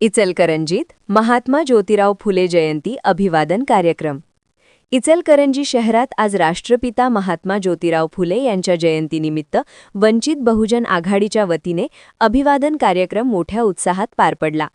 इचलकरंजीत महात्मा ज्योतिराव फुले जयंती अभिवादन कार्यक्रम। इचलकरंजी शहरात आज राष्ट्रपिता महात्मा ज्योतिराव फुले यांच्या जयंतीनिमित्त वंचित बहुजन आघाडीच्या वतीने अभिवादन कार्यक्रम मोठ्या उत्साहात पार पडला।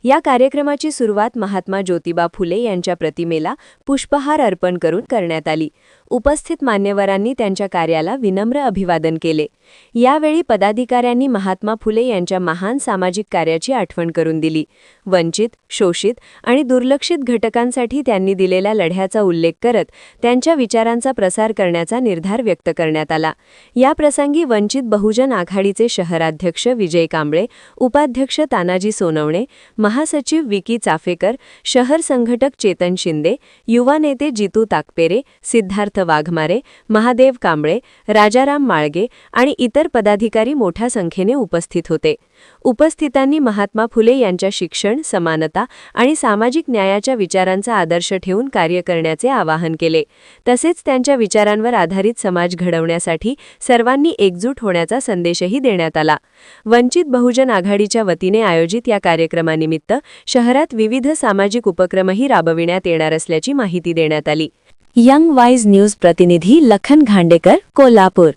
या कार्यक्रमाची सुरुवात महात्मा ज्योतिबा फुले यांच्या प्रतिमेला पुष्पहार अर्पण करून करण्यात आली। उपस्थित मान्यवरांनी त्यांच्या कार्याला विनम्र अभिवादन केले। यावेळी पदाधिकाऱ्यांनी महात्मा फुले यांच्या महान सामाजिक कार्याची आठवण करून दिली। वंचित, शोषित आणि दुर्लक्षित घटकांसाठी त्यांनी दिलेल्या लढ्याचा उल्लेख करत त्यांच्या विचारांचा प्रसार करण्याचा निर्धार व्यक्त करण्यात आला। या प्रसंगी वंचित बहुजन आघाडीचे शहराध्यक्ष विजय कांबळे, उपाध्यक्ष तानाजी सोनवणे, महासचिव विकी चाफेकर, शहर संघटक चेतन शिंदे, युवा नेते जितू ताकपेरे, सिद्धार्थ वाघमारे, महादेव कांबळे, राजाराम माळगे आणि इतर पदाधिकारी मोठ्या संख्येने उपस्थित होते। उपस्थितांनी महात्मा फुले यांच्या शिक्षण, समानता आणि सामाजिक न्यायाच्या विचारांचा आदर्श ठेवून कार्य करण्याचे आवाहन केले। तसेच त्यांच्या विचारांवर आधारित समाज घडवण्यासाठी सर्वांनी एकजूट होण्याचा संदेशही देण्यात आला। वंचित बहुजन आघाडीच्या वतीने आयोजित या कार्यक्रमानिमित्त शहरात विविध सामाजिक उपक्रमही राबविण्यात येणार असल्याची माहिती देण्यात आली। यंग वाइज न्यूज प्रतिनिधी लखन घांडेकर, कोल्हापूर।